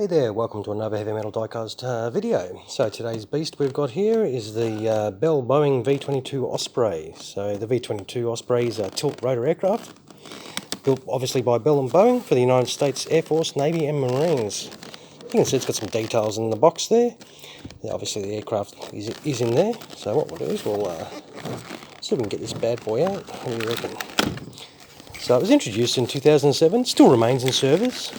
there, welcome to another heavy metal diecast video. So today's beast we've got here is the Bell Boeing V-22 Osprey. So the V-22 Osprey is a tilt rotor aircraft, built obviously by Bell and Boeing for the United States Air Force, Navy and Marines. You can see it's got some details in the box there. Yeah, obviously the aircraft is in there. So what we'll do is we'll see if we can get this bad boy out. What do you reckon? So it was introduced in 2007, still remains in service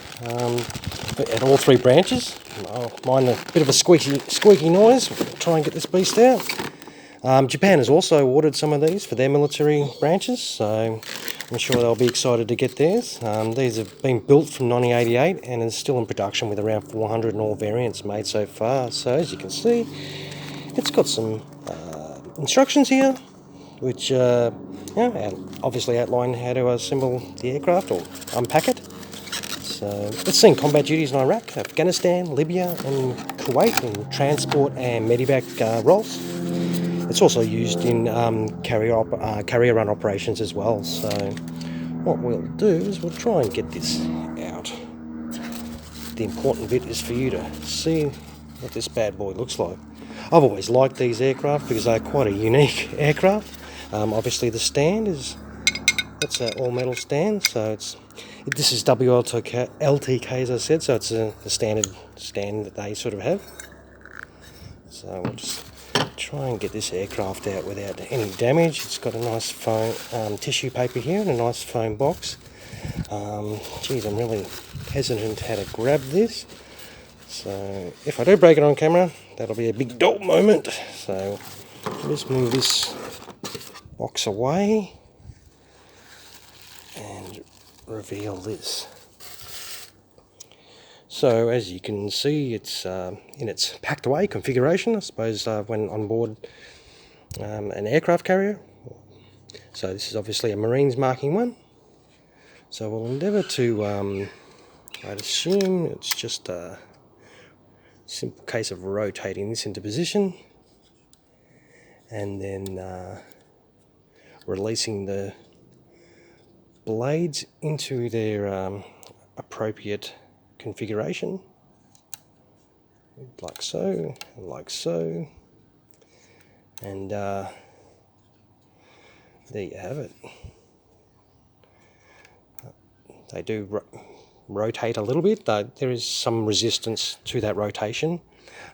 at all three branches. I'll mind a bit of a squeaky noise. We'll try and get this beast out. Japan has also ordered some of these for their military branches, so I'm sure they'll be excited to get theirs. These have been built from 1988 and is still in production with around 400 in all variants made so far. So as you can see, it's got some instructions here, which obviously outline how to assemble the aircraft or unpack it. So it's seen combat duties in Iraq, Afghanistan, Libya and Kuwait in transport and medevac roles. It's also used in carrier run operations as well. So what we'll do is we'll try and get this out. The important bit is for you to see what this bad boy looks like. I've always liked these aircraft because they're quite a unique aircraft. Obviously the stand is, that's an all metal stand, so this is WLTK as I said, so it's the standard stand that they sort of have. So we'll just try and get this aircraft out without any damage. It's got a nice foam tissue paper here and a nice foam box. Geez, I'm really hesitant how to grab this. So if I do break it on camera, that'll be a big dope moment. So just move this box away and reveal this. So as you can see, it's in its packed away configuration, I suppose, when on board an aircraft carrier. So this is obviously a Marines marking one. So we'll endeavour to, I'd assume it's just a simple case of rotating this into position and then releasing the blades into their appropriate configuration, like so, and there you have it. They do rotate a little bit, though there is some resistance to that rotation,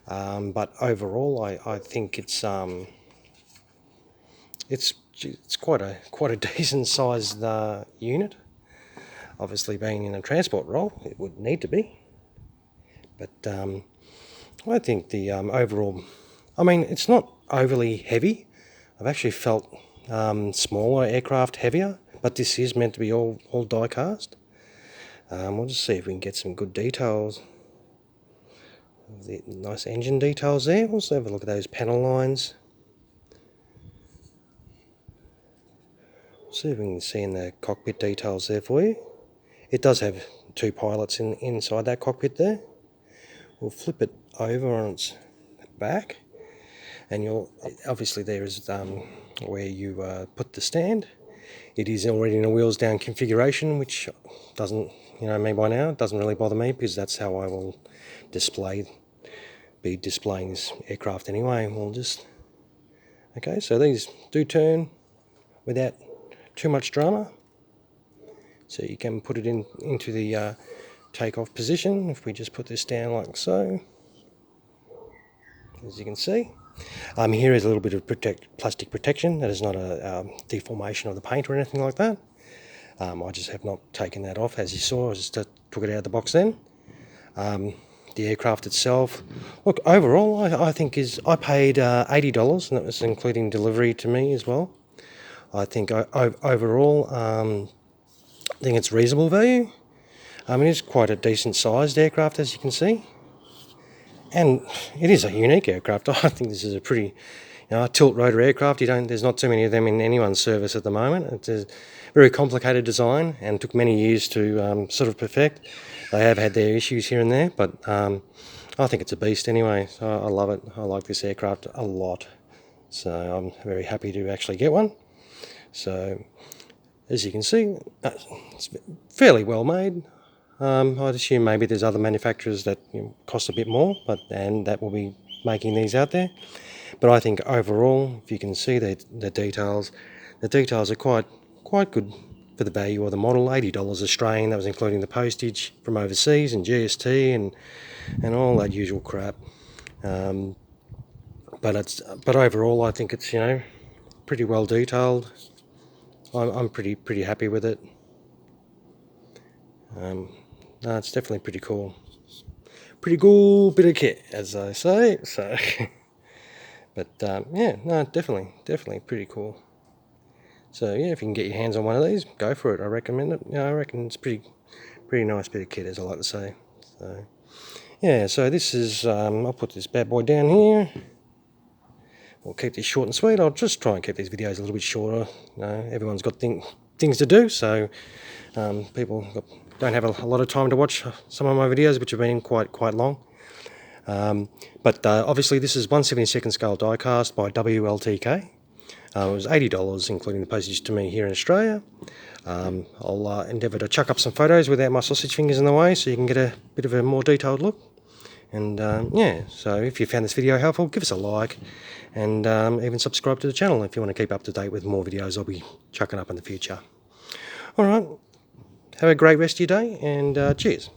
but overall I think it's quite a decent sized unit. Obviously being in a transport role, it would need to be. But I think the overall, I mean, it's not overly heavy. I've actually felt smaller aircraft heavier, but this is meant to be all die cast. We'll just see if we can get some good details. The nice engine details there. We'll also have a look at those panel lines. See if we can see in the cockpit details there for you. It does have two pilots inside that cockpit there. We'll flip it over on its back, and you'll obviously there is where you put the stand. It is already in a wheels down configuration, which doesn't, me by now, it doesn't really bother me because that's how I will be displaying this aircraft anyway. We'll just, okay, so these do turn without too much drama, so you can put it into the takeoff position. If we just put this down like so, as you can see, here is a little bit of plastic protection. That is not a deformation of the paint or anything like that. I just have not taken that off, as you saw. I just took it out of the box then. The aircraft itself, look, overall I think I paid $80, and that was including delivery to me as well. I think overall, I think it's reasonable value. It is quite a decent sized aircraft, as you can see, and it is a unique aircraft. I think this is a pretty, tilt rotor aircraft. There's not too many of them in anyone's service at the moment. It's a very complicated design and took many years to sort of perfect. They have had their issues here and there, but I think it's a beast anyway. So I love it. I like this aircraft a lot. So I'm very happy to actually get one. So as you can see, it's fairly well made. I'd assume maybe there's other manufacturers that cost a bit more, and that will be making these out there. But I think overall, if you can see the details are quite good for the value of the model. $80 Australian. That was including the postage from overseas and GST and all that usual crap. But overall, I think it's pretty well detailed. I'm pretty happy with it. No, it's definitely pretty cool. Pretty cool bit of kit, as I say. So, but yeah, no, definitely pretty cool. So yeah, if you can get your hands on one of these, go for it. I recommend it. I reckon it's pretty nice bit of kit, as I like to say. So yeah, so this is I'll put this bad boy down here. We'll keep this short and sweet. I'll just try and keep these videos a little bit shorter. Everyone's got things to do, so people don't have a lot of time to watch some of my videos, which have been quite long. But obviously this is 1/72 scale diecast by WLTK. It was $80, including the postage to me here in Australia. I'll endeavour to chuck up some photos without my sausage fingers in the way, so you can get a bit of a more detailed look. And yeah, so if you found this video helpful, give us a like, and even subscribe to the channel if you want to keep up to date with more videos I'll be chucking up in the future. Alright, have a great rest of your day, and cheers.